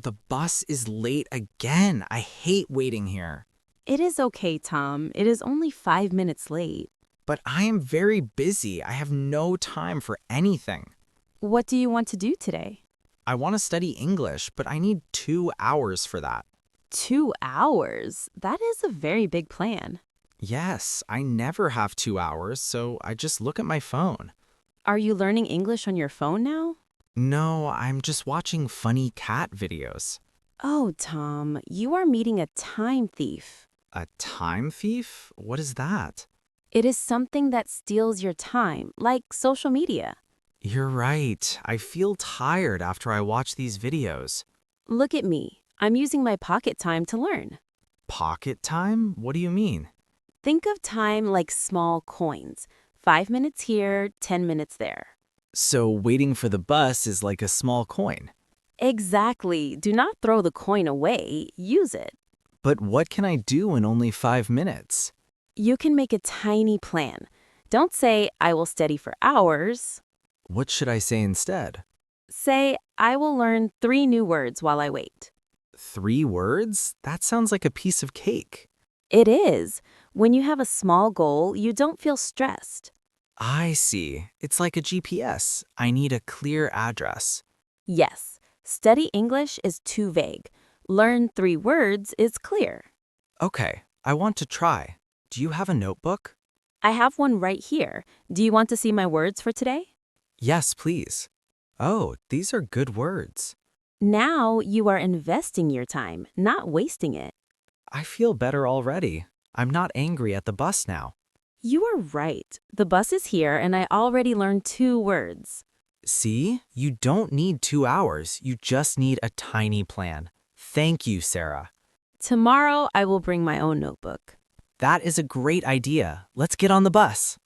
the bus is late again. I hate waiting here. It is okay, Tom. It is only 5 minutes late. But I am very busy. I have no time for anything. What do you want to do today? I want to study English, but I need 2 hours for that. 2 hours? That is a very big plan. Yes, I never have 2 hours, so I just look at my phone. Are you learning English on your phone now? No, I'm just watching funny cat videos. Oh, Tom, you are meeting a time thief. A time thief? What is that? It is something that steals your time, like social media. You're right. I feel tired after I watch these videos. Look at me. I'm using my pocket time to learn. Pocket time? What do you mean? Think of time like small coins. 5 minutes here, 10 minutes there. So waiting for the bus is like a small coin. Exactly. Do not throw the coin away. Use it. But what can I do in only 5 minutes? You can make a tiny plan. Don't say, I will study for hours. What should I say instead? Say, I will learn 3 new words while I wait. 3 words? That sounds like a piece of cake. It is. When you have a small goal, you don't feel stressed. I see. It's like a GPS. I need a clear address. Yes, study English is too vague. Learn 3 words is clear. Okay, I want to try. Do you have a notebook? I have one right here. Do you want to see my words for today? Yes, please. Oh, these are good words. Now you are investing your time, not wasting it. I feel better already. I'm not angry at the bus now. You are right. The bus is here and I already learned 2 words. See? You don't need 2 hours. You just need a tiny plan. Thank you, Sarah. Tomorrow I will bring my own notebook. That is a great idea. Let's get on the bus.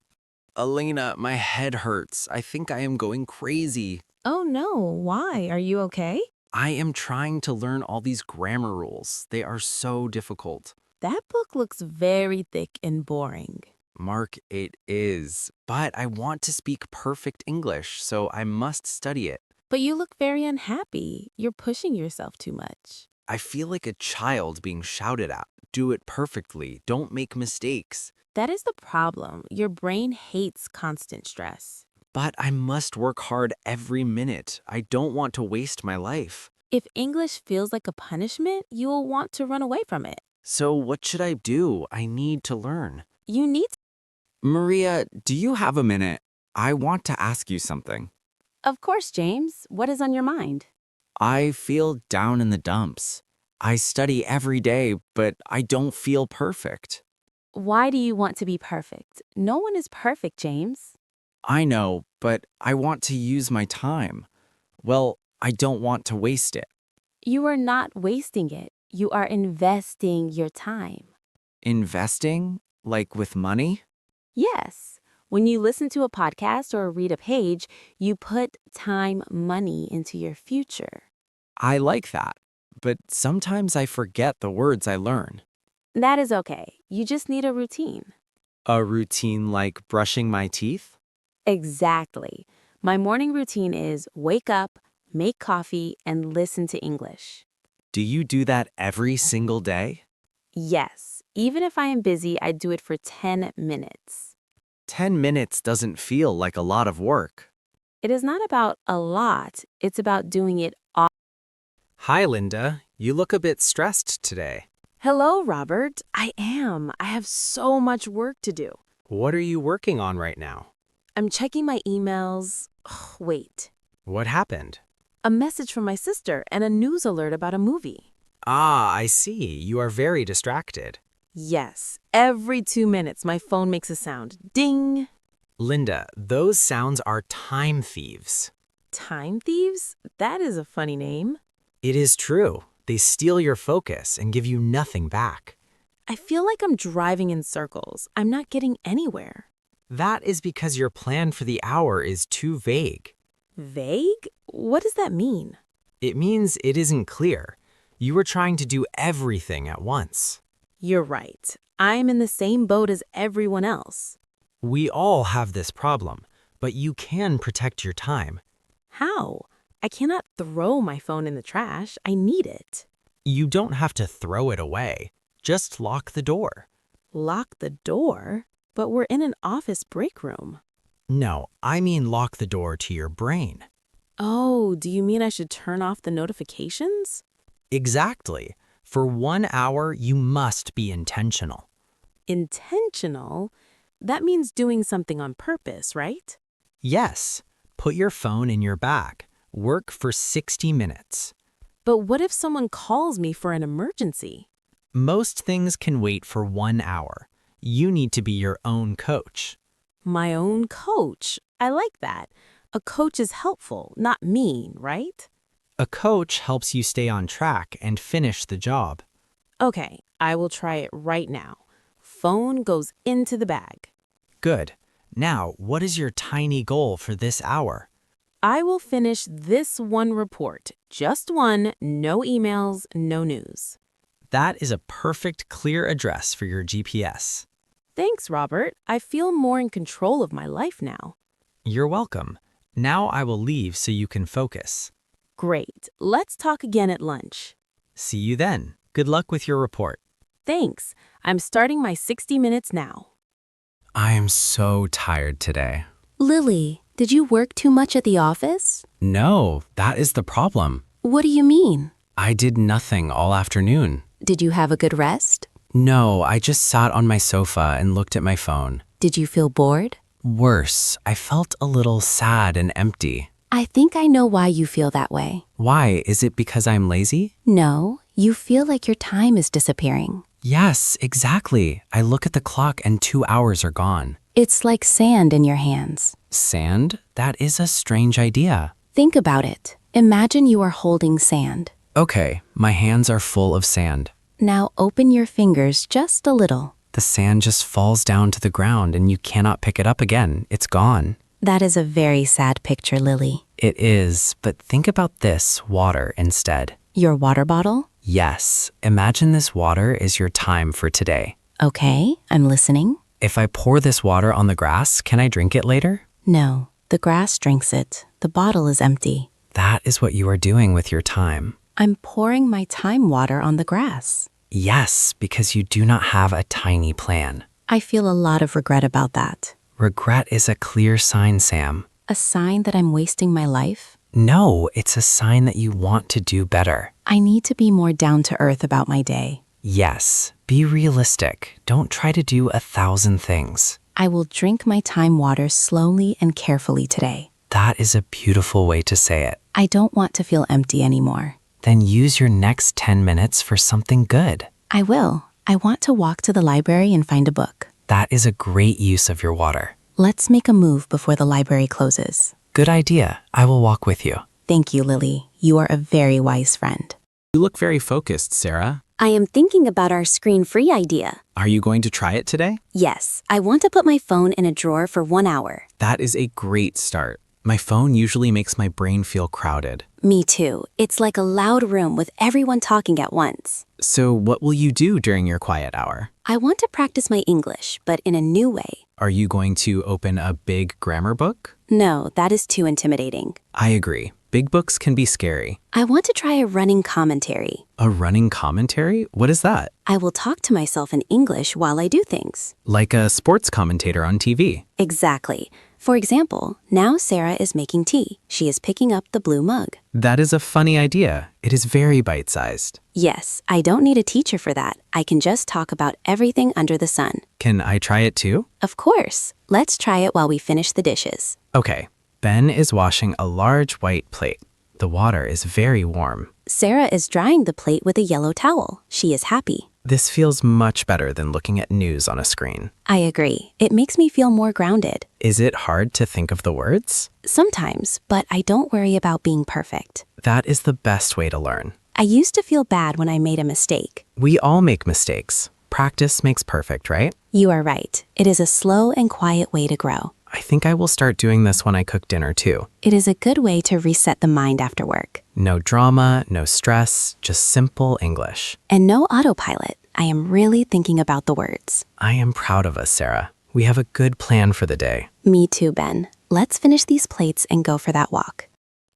Elena, my head hurts. I think I am going crazy. Oh no, why? Are you okay? I am trying to learn all these grammar rules. They are so difficult. That book looks very thick and boring. Mark, it is. But I want to speak perfect English, so I must study it. But you look very unhappy. You're pushing yourself too much. I feel like a child being shouted at. Do it perfectly. Don't make mistakes. That is the problem. Your brain hates constant stress. But I must work hard every minute. I don't want to waste my life. If English feels like a punishment, you will want to run away from it. So what should I do? I need to learn. You need to. Maria, do you have a minute? I want to ask you something. Of course, James. What is on your mind? I feel down in the dumps. I study every day, but I don't feel perfect. Why do you want to be perfect? No one is perfect, James. I know, but I want to use my time. Well, I don't want to waste it. You are not wasting it. You are investing your time. Investing? Like with money? Yes. When you listen to a podcast or read a page, you put time, money into your future. I like that, but sometimes I forget the words I learn. That is okay. You just need a routine. A routine like brushing my teeth? Exactly. My morning routine is wake up, make coffee, and listen to English. Do you do that every single day? Yes. Even if I am busy, I do it for 10 minutes. 10 minutes doesn't feel like a lot of work. It is not about a lot. It's about doing it all. Hi, Linda. You look a bit stressed today. Hello, Robert. I am. I have so much work to do. What are you working on right now? I'm checking my emails. Oh, wait. What happened? A message from my sister and a news alert about a movie. Ah, I see. You are very distracted. Yes. Every 2 minutes, my phone makes a sound. Ding. Linda, those sounds are time thieves. Time thieves? That is a funny name. It is true. They steal your focus and give you nothing back. I feel like I'm driving in circles. I'm not getting anywhere. That is because your plan for the hour is too vague. Vague? What does that mean? It means it isn't clear. You are trying to do everything at once. You're right. I'm in the same boat as everyone else. We all have this problem, but you can protect your time. How? I cannot throw my phone in the trash. I need it. You don't have to throw it away. Just lock the door. Lock the door? But we're in an office break room. No, I mean lock the door to your brain. Oh, do you mean I should turn off the notifications? Exactly. For 1 hour, you must be intentional. Intentional? That means doing something on purpose, right? Yes. Put your phone in your bag. Work for 60 minutes. But what if someone calls me for an emergency? Most things can wait for 1 hour. You need to be your own coach. My own coach. I like that. A coach is helpful, not mean, right? A coach helps you stay on track and finish the job. Okay, I will try it right now. Phone goes into the bag. Good. Now, what is your tiny goal for this hour? I will finish this one report. Just one, no emails, no news. That is a perfect, clear address for your GPS. Thanks, Robert. I feel more in control of my life now. You're welcome. Now I will leave so you can focus. Great. Let's talk again at lunch. See you then. Good luck with your report. Thanks. I'm starting my 60 minutes now. I am so tired today. Lily, did you work too much at the office? No, that is the problem. What do you mean? I did nothing all afternoon. Did you have a good rest? No, I just sat on my sofa and looked at my phone. Did you feel bored? Worse, I felt a little sad and empty. I think I know why you feel that way. Why? Is it because I'm lazy? No, you feel like your time is disappearing. Yes, exactly. I look at the clock and 2 hours are gone. It's like sand in your hands. Sand? That is a strange idea. Think about it. Imagine you are holding sand. Okay, my hands are full of sand. Now open your fingers just a little. The sand just falls down to the ground and you cannot pick it up again. It's gone. That is a very sad picture, Lily. It is, but think about this water instead. Your water bottle? Yes, imagine this water is your time for today. Okay, I'm listening. If I pour this water on the grass, can I drink it later? No, the grass drinks it. The bottle is empty. That is what you are doing with your time. I'm pouring my time water on the grass. Yes, because you do not have a tiny plan. I feel a lot of regret about that. Regret is a clear sign, Sam. A sign that I'm wasting my life? No, it's a sign that you want to do better. I need to be more down to earth about my day. Yes, be realistic. Don't try to do 1,000 things. I will drink my time water slowly and carefully today. That is a beautiful way to say it. I don't want to feel empty anymore. Then use your next 10 minutes for something good. I will. I want to walk to the library and find a book. That is a great use of your water. Let's make a move before the library closes. Good idea. I will walk with you. Thank you, Lily. You are a very wise friend. You look very focused, Sarah. I am thinking about our screen-free idea. Are you going to try it today? Yes, I want to put my phone in a drawer for 1 hour. That is a great start. My phone usually makes my brain feel crowded. Me too. It's like a loud room with everyone talking at once. So what will you do during your quiet hour? I want to practice my English, but in a new way. Are you going to open a big grammar book? No, that is too intimidating. I agree. Big books can be scary. I want to try a running commentary. A running commentary? What is that? I will talk to myself in English while I do things. Like a sports commentator on TV. Exactly. For example, now Sarah is making tea. She is picking up the blue mug. That is a funny idea. It is very bite-sized. Yes, I don't need a teacher for that. I can just talk about everything under the sun. Can I try it too? Of course. Let's try it while we finish the dishes. Okay. Ben is washing a large white plate. The water is very warm. Sarah is drying the plate with a yellow towel. She is happy. This feels much better than looking at news on a screen. I agree. It makes me feel more grounded. Is it hard to think of the words? Sometimes, but I don't worry about being perfect. That is the best way to learn. I used to feel bad when I made a mistake. We all make mistakes. Practice makes perfect, right? You are right. It is a slow and quiet way to grow. I think I will start doing this when I cook dinner too. It is a good way to reset the mind after work. No drama, no stress, just simple English. And no autopilot. I am really thinking about the words. I am proud of us, Sarah. We have a good plan for the day. Me too, Ben. Let's finish these plates and go for that walk.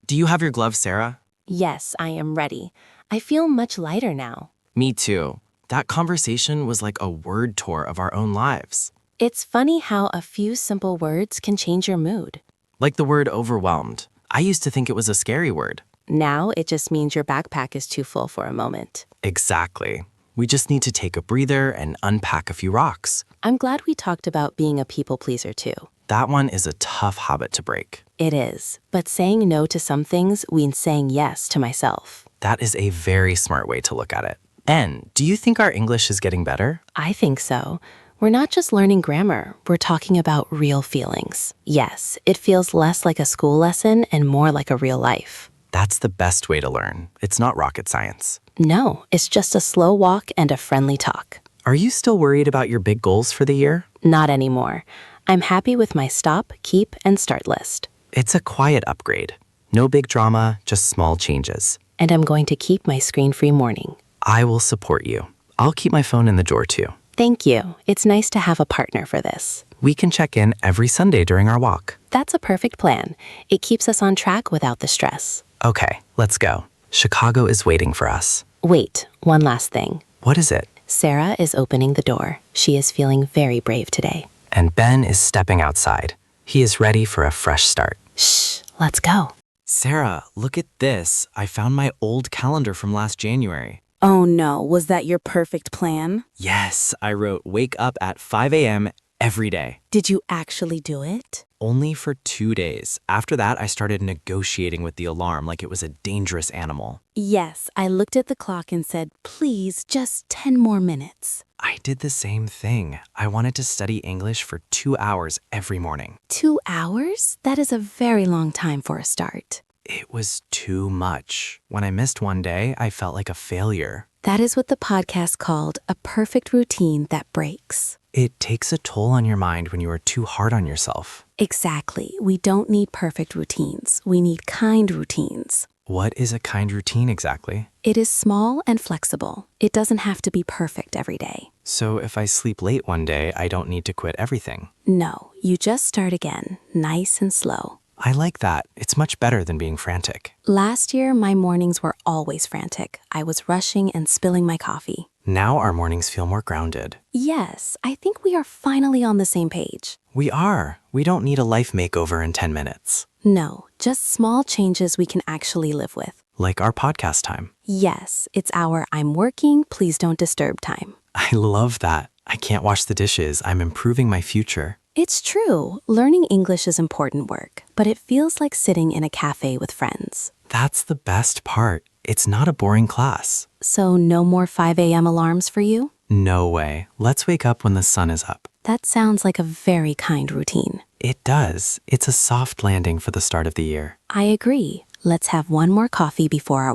Do you have your gloves, Sarah? Yes, I am ready. I feel much lighter now. Me too. That conversation was like a word tour of our own lives. It's funny how a few simple words can change your mood. Like the word overwhelmed. I used to think it was a scary word. Now it just means your backpack is too full for a moment. Exactly. We just need to take a breather and unpack a few rocks. I'm glad we talked about being a people pleaser too. That one is a tough habit to break. It is, but saying no to some things means saying yes to myself. That is a very smart way to look at it. And do you think our English is getting better? I think so. We're not just learning grammar, we're talking about real feelings. Yes, it feels less like a school lesson and more like a real life. That's the best way to learn. It's not rocket science. No, it's just a slow walk and a friendly talk. Are you still worried about your big goals for the year? Not anymore. I'm happy with my stop, keep, and start list. It's a quiet upgrade. No big drama, just small changes. And I'm going to keep my screen-free morning. I will support you. I'll keep my phone in the drawer too. Thank you. It's nice to have a partner for this. We can check in every Sunday during our walk. That's a perfect plan. It keeps us on track without the stress. Okay, let's go. Chicago is waiting for us. Wait, one last thing. What is it? Sarah is opening the door. She is feeling very brave today. And Ben is stepping outside. He is ready for a fresh start. Shh, let's go. Sarah, look at this. I found my old calendar from last January. Oh no, was that your perfect plan? Yes, I wrote wake up at 5 a.m. every day. Did you actually do it? Only for 2 days. After that, I started negotiating with the alarm like it was a dangerous animal. Yes, I looked at the clock and said, please, just 10 more minutes. I did the same thing. I wanted to study English for 2 hours every morning. 2 hours? That is a very long time for a start. It was too much. When I missed one day, I felt like a failure. That is what the podcast called a perfect routine that breaks. It takes a toll on your mind when you are too hard on yourself. Exactly. We don't need perfect routines. We need kind routines. What is a kind routine exactly? It is small and flexible. It doesn't have to be perfect every day. So if I sleep late one day, I don't need to quit everything. No, you just start again, nice and slow. I like that. It's much better than being frantic. Last year, my mornings were always frantic. I was rushing and spilling my coffee. Now our mornings feel more grounded. Yes, I think we are finally on the same page. We are. We don't need a life makeover in 10 minutes. No, just small changes we can actually live with. Like our podcast time. Yes, it's our I'm working, please don't disturb time. I love that. I can't wash the dishes. I'm improving my future. It's true. Learning English is important work, but it feels like sitting in a cafe with friends. That's the best part. It's not a boring class. So no more 5 a.m. alarms for you? No way. Let's wake up when the sun is up. That sounds like a very kind routine. It does. It's a soft landing for the start of the year. I agree. Let's have one more coffee before our